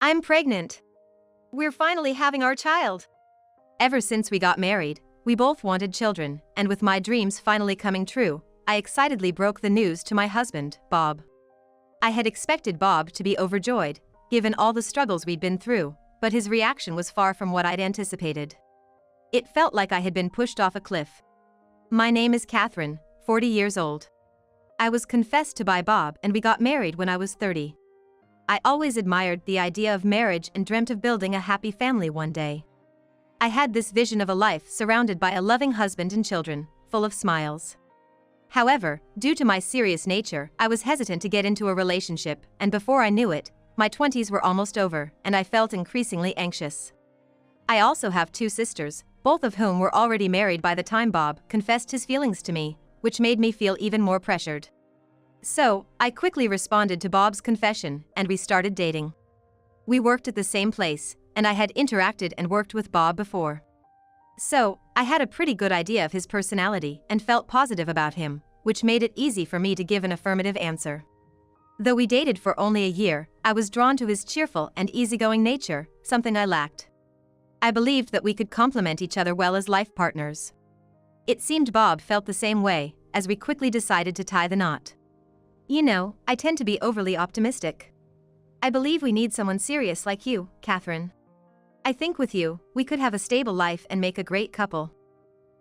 I'm pregnant. We're finally having our child. Ever since we got married, we both wanted children, and with my dreams finally coming true, I excitedly broke the news to my husband, Bob. I had expected Bob to be overjoyed, given all the struggles we'd been through, but his reaction was far from what I'd anticipated. It felt like I had been pushed off a cliff. My name is Catherine, 40 years old. I was confessed to by Bob and we got married when I was 30. I always admired the idea of marriage and dreamt of building a happy family one day. I had this vision of a life surrounded by a loving husband and children, full of smiles. However, due to my serious nature, I was hesitant to get into a relationship, and before I knew it, my 20s were almost over, and I felt increasingly anxious. I also have two sisters, both of whom were already married by the time Bob confessed his feelings to me, which made me feel even more pressured. So, I quickly responded to Bob's confession, and we started dating. We worked at the same place, and I had interacted and worked with Bob before. So, I had a pretty good idea of his personality and felt positive about him, which made it easy for me to give an affirmative answer. Though we dated for only a year, I was drawn to his cheerful and easygoing nature, something I lacked. I believed that we could complement each other well as life partners. It seemed Bob felt the same way, as we quickly decided to tie the knot. You know, I tend to be overly optimistic. I believe we need someone serious like you, Catherine. I think with you, we could have a stable life and make a great couple.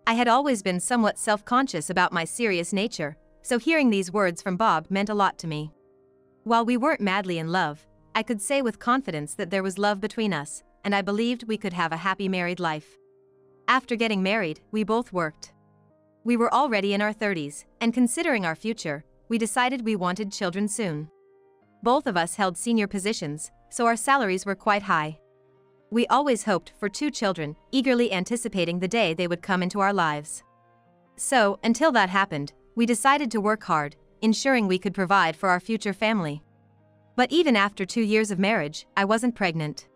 I had always been somewhat self-conscious about my serious nature, so hearing these words from Bob meant a lot to me. While we weren't madly in love, I could say with confidence that there was love between us, and I believed we could have a happy married life. After getting married, we both worked. We were already in our 30s, and considering our future, we decided we wanted children soon. Both of us held senior positions, so our salaries were quite high. We always hoped for 2 children, eagerly anticipating the day they would come into our lives. So, until that happened, we decided to work hard, ensuring we could provide for our future family. But even after 2 years of marriage, I wasn't pregnant.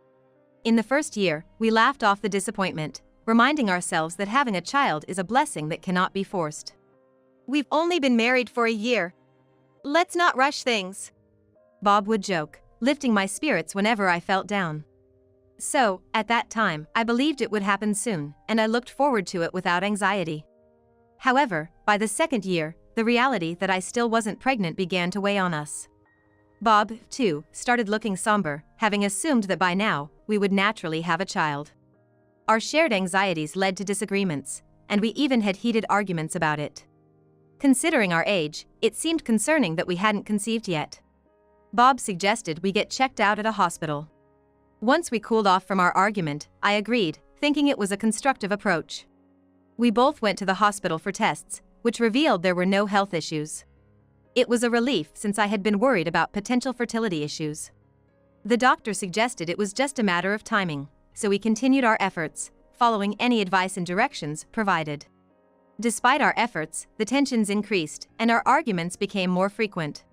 In the first year, we laughed off the disappointment, reminding ourselves that having a child is a blessing that cannot be forced. We've only been married for a year. Let's not rush things, Bob would joke, lifting my spirits whenever I felt down. So, at that time, I believed it would happen soon, and I looked forward to it without anxiety. However, by the second year, the reality that I still wasn't pregnant began to weigh on us. Bob, too, started looking somber, having assumed that by now, we would naturally have a child. Our shared anxieties led to disagreements, and we even had heated arguments about it. Considering our age, it seemed concerning that we hadn't conceived yet. Bob suggested we get checked out at a hospital. Once we cooled off from our argument, I agreed, thinking it was a constructive approach. We both went to the hospital for tests, which revealed there were no health issues. It was a relief since I had been worried about potential fertility issues. The doctor suggested it was just a matter of timing, so we continued our efforts, following any advice and directions provided. Despite our efforts, the tensions increased and our arguments became more frequent.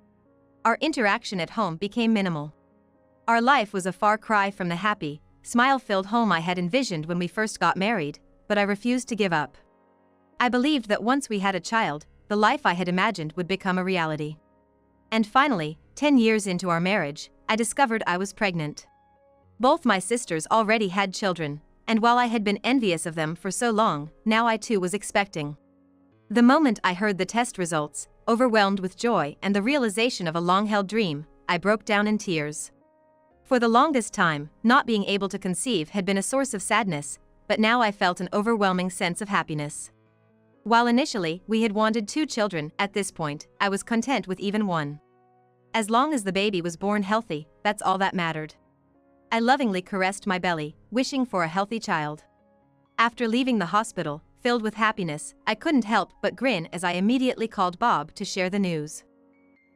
Our interaction at home became minimal. Our life was a far cry from the happy, smile-filled home I had envisioned when we first got married, but I refused to give up. I believed that once we had a child, the life I had imagined would become a reality. And finally, 10 years into our marriage, I discovered I was pregnant. Both my sisters already had children, and while I had been envious of them for so long, now I too was expecting. The moment I heard the test results, overwhelmed with joy and the realization of a long-held dream, I broke down in tears. For the longest time, not being able to conceive had been a source of sadness, but now I felt an overwhelming sense of happiness. While initially we had wanted 2 children, at this point, I was content with even 1. As long as the baby was born healthy, that's all that mattered. I lovingly caressed my belly, wishing for a healthy child. After leaving the hospital, filled with happiness, I couldn't help but grin as I immediately called Bob to share the news.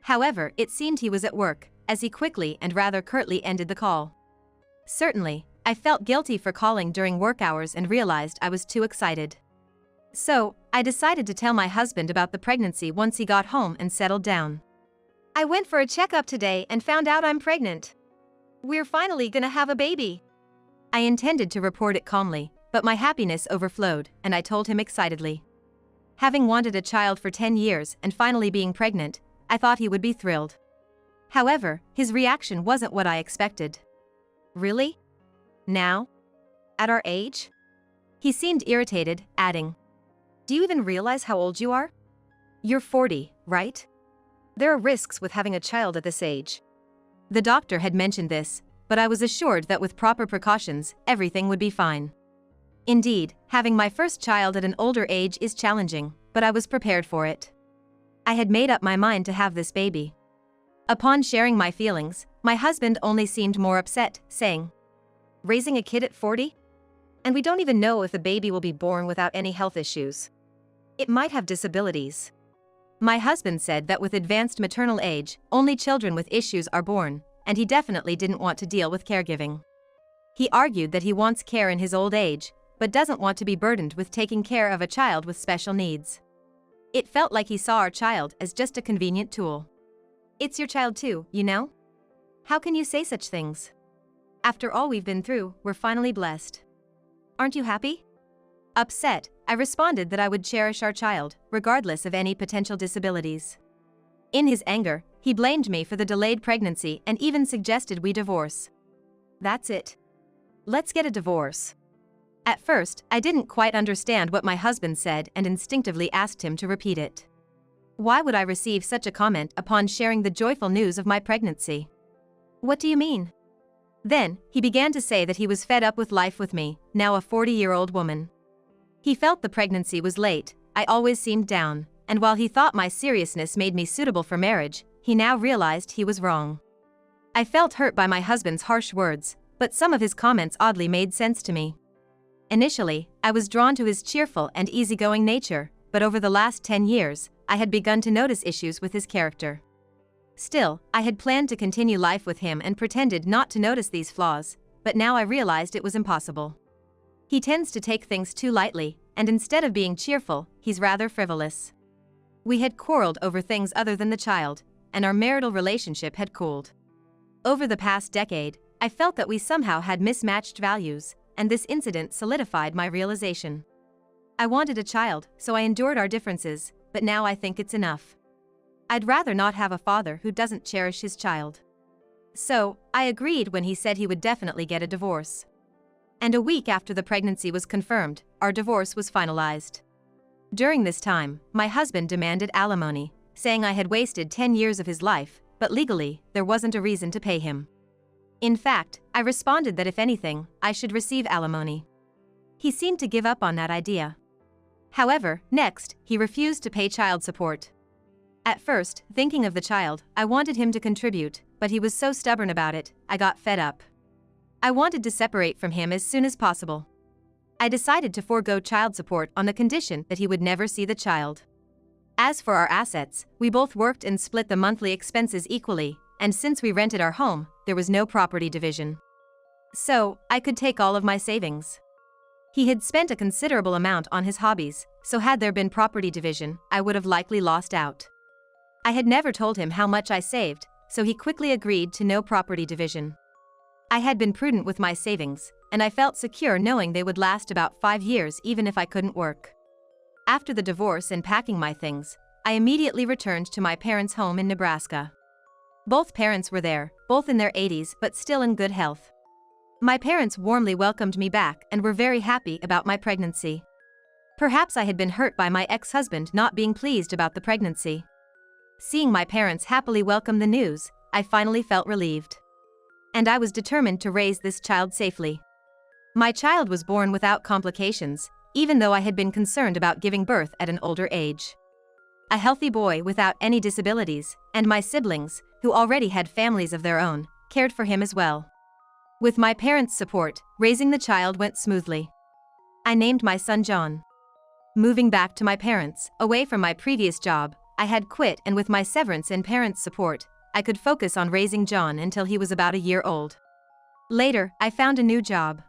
However, it seemed he was at work, as he quickly and rather curtly ended the call. Certainly, I felt guilty for calling during work hours and realized I was too excited. So, I decided to tell my husband about the pregnancy once he got home and settled down. I went for a checkup today and found out I'm pregnant. We're finally gonna have a baby. I intended to report it calmly, but my happiness overflowed, and I told him excitedly. Having wanted a child for 10 years and finally being pregnant, I thought he would be thrilled. However, his reaction wasn't what I expected. Really? Now? At our age? He seemed irritated, adding, "Do you even realize how old you are? You're 40, right? There are risks with having a child at this age." The doctor had mentioned this, but I was assured that with proper precautions, everything would be fine. Indeed, having my first child at an older age is challenging, but I was prepared for it. I had made up my mind to have this baby. Upon sharing my feelings, my husband only seemed more upset, saying, "Raising a kid at 40? And we don't even know if the baby will be born without any health issues. It might have disabilities." My husband said that with advanced maternal age, only children with issues are born, and he definitely didn't want to deal with caregiving. He argued that he wants care in his old age, but doesn't want to be burdened with taking care of a child with special needs. It felt like he saw our child as just a convenient tool. It's your child too, you know? How can you say such things? After all we've been through, we're finally blessed. Aren't you happy? Upset, I responded that I would cherish our child, regardless of any potential disabilities. In his anger, he blamed me for the delayed pregnancy and even suggested we divorce. That's it. Let's get a divorce. At first, I didn't quite understand what my husband said and instinctively asked him to repeat it. Why would I receive such a comment upon sharing the joyful news of my pregnancy? What do you mean? Then, he began to say that he was fed up with life with me, now a 40-year-old woman. He felt the pregnancy was late, I always seemed down, and while he thought my seriousness made me suitable for marriage, he now realized he was wrong. I felt hurt by my husband's harsh words, but some of his comments oddly made sense to me. Initially, I was drawn to his cheerful and easygoing nature, but over the last 10 years, I had begun to notice issues with his character. Still, I had planned to continue life with him and pretended not to notice these flaws, but now I realized it was impossible. He tends to take things too lightly, and instead of being cheerful, he's rather frivolous. We had quarreled over things other than the child, and our marital relationship had cooled. Over the past decade, I felt that we somehow had mismatched values, and this incident solidified my realization. I wanted a child, so I endured our differences, but now I think it's enough. I'd rather not have a father who doesn't cherish his child. So, I agreed when he said he would definitely get a divorce. And a week after the pregnancy was confirmed, our divorce was finalized. During this time, my husband demanded alimony, saying I had wasted 10 years of his life, but legally, there wasn't a reason to pay him. In fact, I responded that if anything, I should receive alimony. He seemed to give up on that idea. However, next, he refused to pay child support. At first, thinking of the child, I wanted him to contribute, but he was so stubborn about it, I got fed up. I wanted to separate from him as soon as possible. I decided to forego child support on the condition that he would never see the child. As for our assets, we both worked and split the monthly expenses equally, and since we rented our home, there was no property division. So, I could take all of my savings. He had spent a considerable amount on his hobbies, so had there been property division, I would have likely lost out. I had never told him how much I saved, so he quickly agreed to no property division. I had been prudent with my savings, and I felt secure knowing they would last about 5 years even if I couldn't work. After the divorce and packing my things, I immediately returned to my parents' home in Nebraska. Both parents were there, both in their 80s but still in good health. My parents warmly welcomed me back and were very happy about my pregnancy. Perhaps I had been hurt by my ex-husband not being pleased about the pregnancy. Seeing my parents happily welcome the news, I finally felt relieved. And I was determined to raise this child safely. My child was born without complications, even though I had been concerned about giving birth at an older age. A healthy boy without any disabilities, and my siblings, who already had families of their own, cared for him as well. With my parents' support, raising the child went smoothly. I named my son John. Moving back to my parents, away from my previous job, I had quit, and with my severance and parents' support, I could focus on raising John until he was about a year old. Later, I found a new job.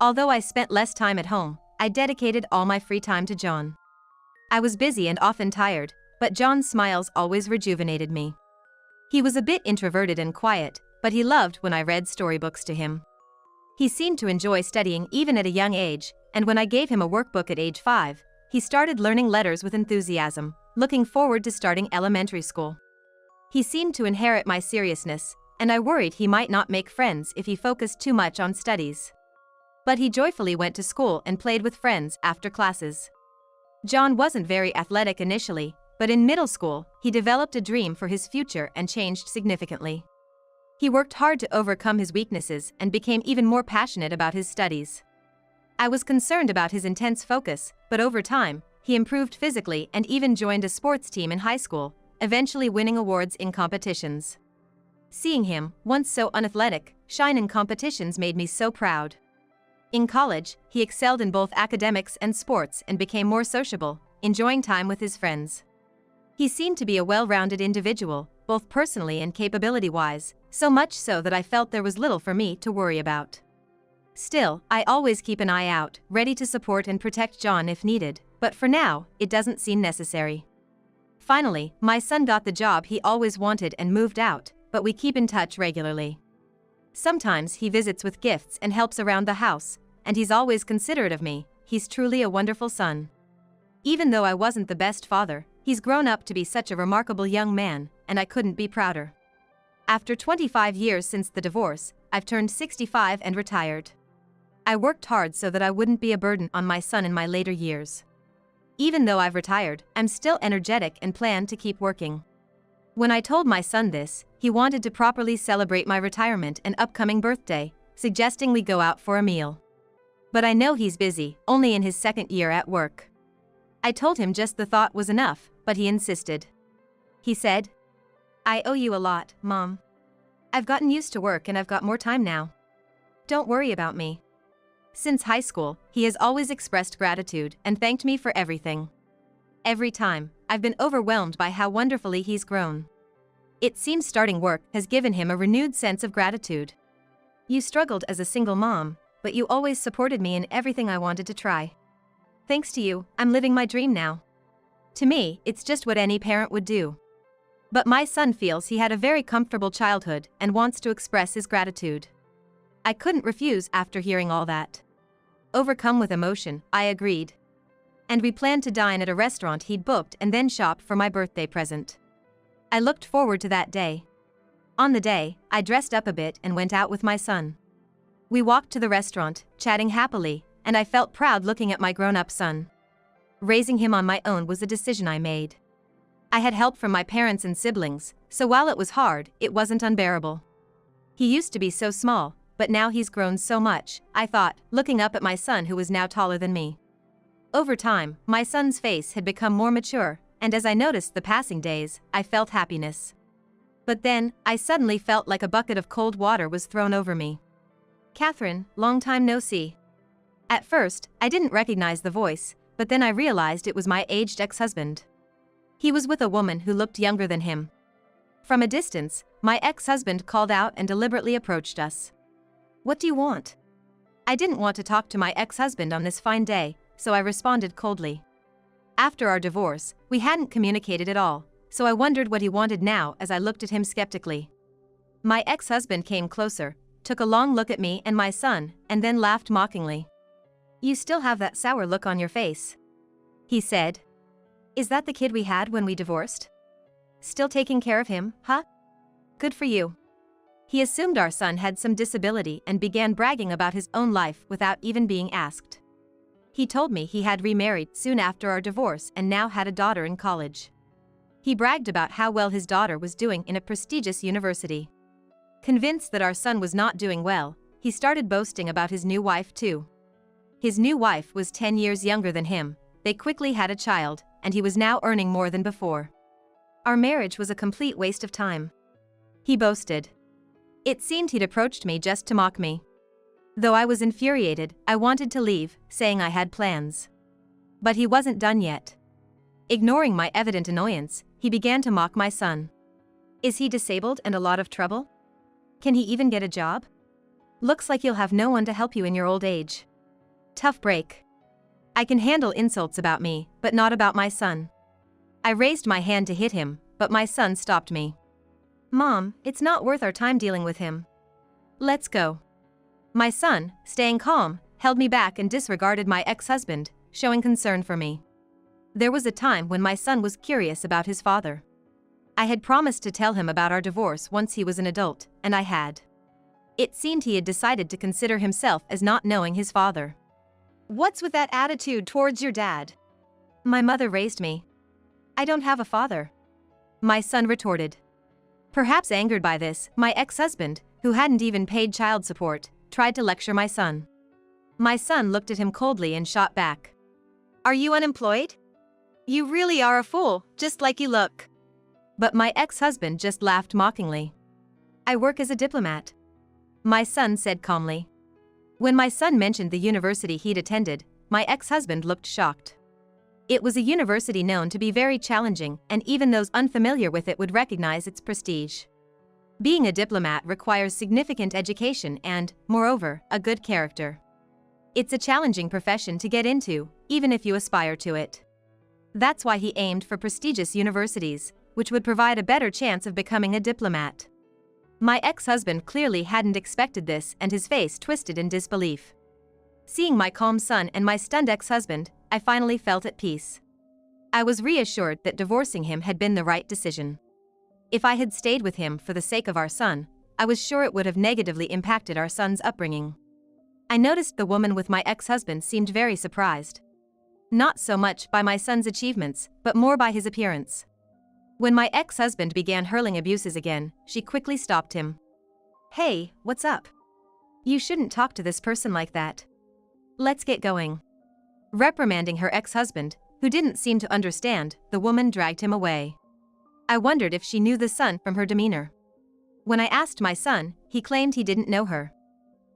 Although I spent less time at home, I dedicated all my free time to John. I was busy and often tired, but John's smiles always rejuvenated me. He was a bit introverted and quiet, but he loved when I read storybooks to him. He seemed to enjoy studying even at a young age, and when I gave him a workbook at age 5, he started learning letters with enthusiasm, looking forward to starting elementary school. He seemed to inherit my seriousness, and I worried he might not make friends if he focused too much on studies. But he joyfully went to school and played with friends after classes. John wasn't very athletic initially, but in middle school, he developed a dream for his future and changed significantly. He worked hard to overcome his weaknesses and became even more passionate about his studies. I was concerned about his intense focus, but over time, he improved physically and even joined a sports team in high school, eventually winning awards in competitions. Seeing him, once so unathletic, shine in competitions made me so proud. In college, he excelled in both academics and sports and became more sociable, enjoying time with his friends. He seemed to be a well-rounded individual, both personally and capability-wise, so much so that I felt there was little for me to worry about. Still, I always keep an eye out, ready to support and protect John if needed, but for now, it doesn't seem necessary. Finally, my son got the job he always wanted and moved out, but we keep in touch regularly. Sometimes he visits with gifts and helps around the house, and he's always considerate of me. He's truly a wonderful son. Even though I wasn't the best father, he's grown up to be such a remarkable young man, and I couldn't be prouder. After 25 years since the divorce, I've turned 65 and retired. I worked hard so that I wouldn't be a burden on my son in my later years. Even though I've retired, I'm still energetic and plan to keep working. When I told my son this, he wanted to properly celebrate my retirement and upcoming birthday, suggesting we go out for a meal. But I know he's busy, only in his second year at work. I told him just the thought was enough, but he insisted. He said, "I owe you a lot, Mom. I've gotten used to work and I've got more time now. Don't worry about me." Since high school, he has always expressed gratitude and thanked me for everything. Every time, I've been overwhelmed by how wonderfully he's grown. It seems starting work has given him a renewed sense of gratitude. "You struggled as a single mom, but you always supported me in everything I wanted to try. Thanks to you, I'm living my dream now." To me, it's just what any parent would do. But my son feels he had a very comfortable childhood and wants to express his gratitude. I couldn't refuse after hearing all that. Overcome with emotion, I agreed. And we planned to dine at a restaurant he'd booked and then shop for my birthday present. I looked forward to that day. On the day, I dressed up a bit and went out with my son. We walked to the restaurant, chatting happily, and I felt proud looking at my grown-up son. Raising him on my own was a decision I made. I had help from my parents and siblings, so while it was hard, it wasn't unbearable. He used to be so small, but now he's grown so much, I thought, looking up at my son who was now taller than me. Over time, my son's face had become more mature, and as I noticed the passing days, I felt happiness. But then, I suddenly felt like a bucket of cold water was thrown over me. "Catherine, long time no see." At first, I didn't recognize the voice, but then I realized it was my aged ex-husband. He was with a woman who looked younger than him. From a distance, my ex-husband called out and deliberately approached us. "What do you want?" I didn't want to talk to my ex-husband on this fine day, so I responded coldly. After our divorce, we hadn't communicated at all, so I wondered what he wanted now as I looked at him skeptically. My ex-husband came closer, took a long look at me and my son, and then laughed mockingly. "You still have that sour look on your face," he said. "Is that the kid we had when we divorced? Still taking care of him, huh? Good for you." He assumed our son had some disability and began bragging about his own life without even being asked. He told me he had remarried soon after our divorce and now had a daughter in college. He bragged about how well his daughter was doing in a prestigious university. Convinced that our son was not doing well, he started boasting about his new wife too. His new wife was 10 years younger than him, they quickly had a child, and he was now earning more than before. "Our marriage was a complete waste of time," he boasted. It seemed he'd approached me just to mock me. Though I was infuriated, I wanted to leave, saying I had plans. But he wasn't done yet. Ignoring my evident annoyance, he began to mock my son. "Is he disabled and a lot of trouble? Can he even get a job? Looks like you'll have no one to help you in your old age. Tough break." I can handle insults about me, but not about my son. I raised my hand to hit him, but my son stopped me. "Mom, it's not worth our time dealing with him. Let's go." My son, staying calm, held me back and disregarded my ex-husband, showing concern for me. There was a time when my son was curious about his father. I had promised to tell him about our divorce once he was an adult, and I had. It seemed he had decided to consider himself as not knowing his father. What's with that attitude towards your dad? My mother raised me. I don't have a father. My son retorted. Perhaps angered by this, my ex-husband, who hadn't even paid child support, tried to lecture my son. My son looked at him coldly and shot back. Are you unemployed? You really are a fool, just like you look. But my ex-husband just laughed mockingly. I work as a diplomat. My son said calmly. When my son mentioned the university he'd attended, my ex-husband looked shocked. It was a university known to be very challenging, and even those unfamiliar with it would recognize its prestige. Being a diplomat requires significant education and, moreover, a good character. It's a challenging profession to get into, even if you aspire to it. That's why he aimed for prestigious universities, which would provide a better chance of becoming a diplomat. My ex-husband clearly hadn't expected this, and his face twisted in disbelief. Seeing my calm son and my stunned ex-husband, I finally felt at peace. I was reassured that divorcing him had been the right decision. If I had stayed with him for the sake of our son, I was sure it would have negatively impacted our son's upbringing. I noticed the woman with my ex-husband seemed very surprised. Not so much by my son's achievements, but more by his appearance. When my ex-husband began hurling abuses again, she quickly stopped him. Hey, what's up? You shouldn't talk to this person like that. Let's get going. Reprimanding her ex-husband, who didn't seem to understand, the woman dragged him away. I wondered if she knew the son from her demeanor. When I asked my son, he claimed he didn't know her.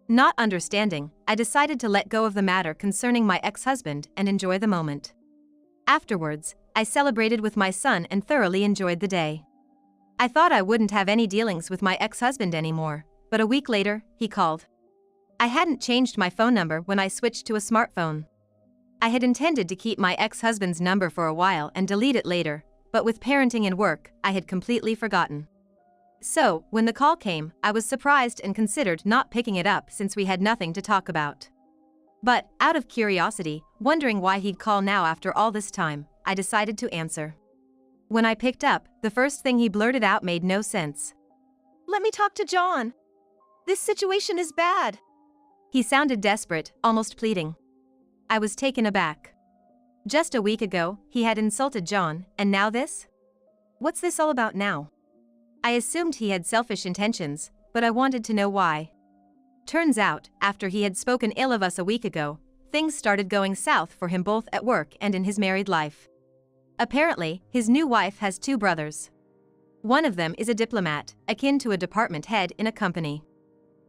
Not understanding, I decided to let go of the matter concerning my ex-husband and enjoy the moment. Afterwards, I celebrated with my son and thoroughly enjoyed the day. I thought I wouldn't have any dealings with my ex-husband anymore, but a week later, he called. I hadn't changed my phone number when I switched to a smartphone. I had intended to keep my ex-husband's number for a while and delete it later, but with parenting and work, I had completely forgotten. So, when the call came, I was surprised and considered not picking it up since we had nothing to talk about. But, out of curiosity, wondering why he'd call now after all this time, I decided to answer. When I picked up, the first thing he blurted out made no sense. Let me talk to John. This situation is bad. He sounded desperate, almost pleading. I was taken aback. Just a week ago, he had insulted John, and now this? What's this all about now? I assumed he had selfish intentions, but I wanted to know why. Turns out, after he had spoken ill of us a week ago, things started going south for him both at work and in his married life. Apparently, his new wife has 2 brothers. One of them is a diplomat, akin to a department head in a company.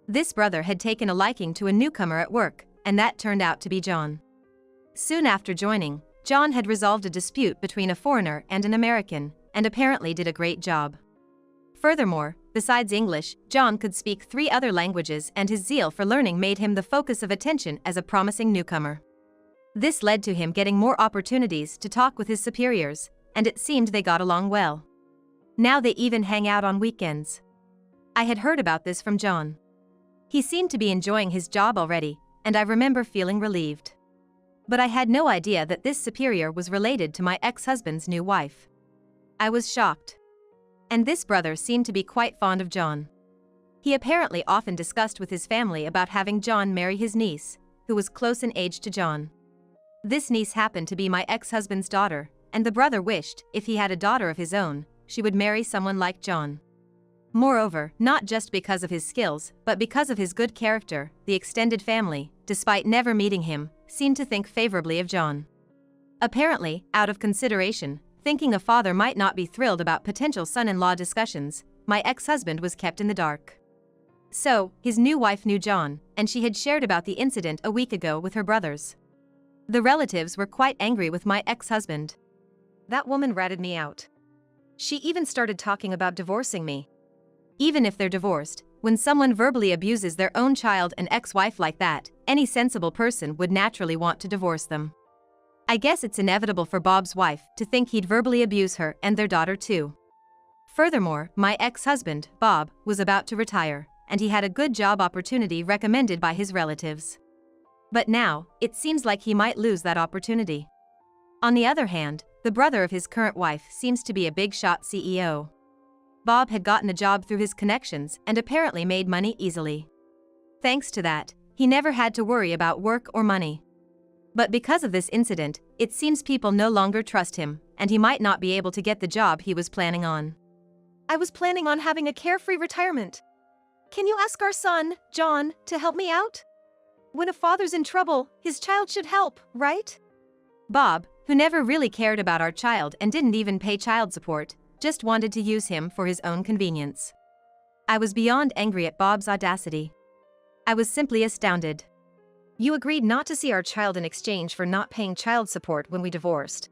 This brother had taken a liking to a newcomer at work, and that turned out to be John. Soon after joining, John had resolved a dispute between a foreigner and an American, and apparently did a great job. Furthermore, besides English, John could speak 3 other languages, and his zeal for learning made him the focus of attention as a promising newcomer. This led to him getting more opportunities to talk with his superiors, and it seemed they got along well. Now they even hang out on weekends. I had heard about this from John. He seemed to be enjoying his job already, and I remember feeling relieved. But I had no idea that this superior was related to my ex-husband's new wife. I was shocked. And this brother seemed to be quite fond of John. He apparently often discussed with his family about having John marry his niece, who was close in age to John. This niece happened to be my ex-husband's daughter, and the brother wished, if he had a daughter of his own, she would marry someone like John. Moreover, not just because of his skills, but because of his good character, the extended family, despite never meeting him, seemed to think favorably of John. Apparently, out of consideration, thinking a father might not be thrilled about potential son-in-law discussions, my ex-husband was kept in the dark. So, his new wife knew John, and she had shared about the incident a week ago with her brothers. The relatives were quite angry with my ex-husband. That woman ratted me out. She even started talking about divorcing me. Even if they're divorced, when someone verbally abuses their own child and ex-wife like that, any sensible person would naturally want to divorce them. I guess it's inevitable for Bob's wife to think he'd verbally abuse her and their daughter too. Furthermore, my ex-husband, Bob, was about to retire, and he had a good job opportunity recommended by his relatives. But now, it seems like he might lose that opportunity. On the other hand, the brother of his current wife seems to be a big-shot CEO. Bob had gotten a job through his connections and apparently made money easily. Thanks to that, he never had to worry about work or money. But because of this incident, it seems people no longer trust him, and he might not be able to get the job he was planning on. I was planning on having a carefree retirement. Can you ask our son, John, to help me out? When a father's in trouble, his child should help, right? Bob, who never really cared about our child and didn't even pay child support, just wanted to use him for his own convenience. I was beyond angry at Bob's audacity. I was simply astounded. You agreed not to see our child in exchange for not paying child support when we divorced.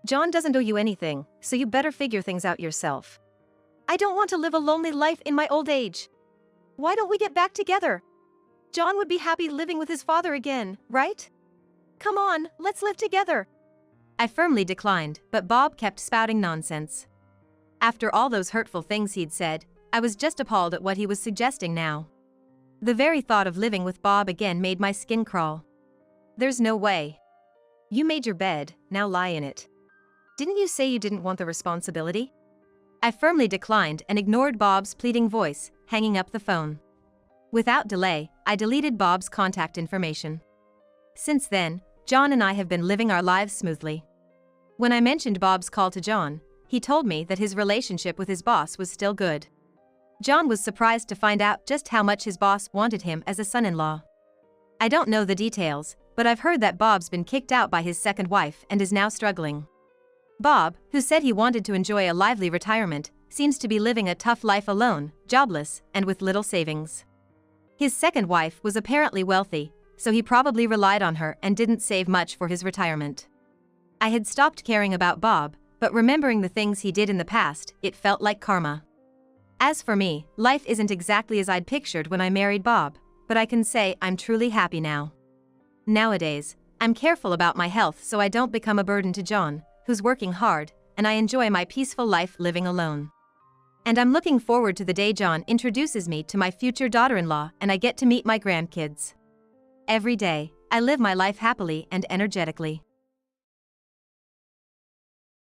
John doesn't owe you anything, so you better figure things out yourself. I don't want to live a lonely life in my old age. Why don't we get back together? John would be happy living with his father again, right? Come on, let's live together. I firmly declined, but Bob kept spouting nonsense. After all those hurtful things he'd said, I was just appalled at what he was suggesting now. The very thought of living with Bob again made my skin crawl. There's no way. You made your bed, now lie in it. Didn't you say you didn't want the responsibility? I firmly declined and ignored Bob's pleading voice, hanging up the phone. Without delay, I deleted Bob's contact information. Since then, John and I have been living our lives smoothly. When I mentioned Bob's call to John, he told me that his relationship with his boss was still good. John was surprised to find out just how much his boss wanted him as a son-in-law. I don't know the details, but I've heard that Bob's been kicked out by his second wife and is now struggling. Bob, who said he wanted to enjoy a lively retirement, seems to be living a tough life alone, jobless, and with little savings. His second wife was apparently wealthy, so he probably relied on her and didn't save much for his retirement. I had stopped caring about Bob, but remembering the things he did in the past, it felt like karma. As for me, life isn't exactly as I'd pictured when I married Bob, but I can say I'm truly happy now. Nowadays, I'm careful about my health so I don't become a burden to John, who's working hard, and I enjoy my peaceful life living alone. And I'm looking forward to the day John introduces me to my future daughter-in-law and I get to meet my grandkids. Every day, I live my life happily and energetically.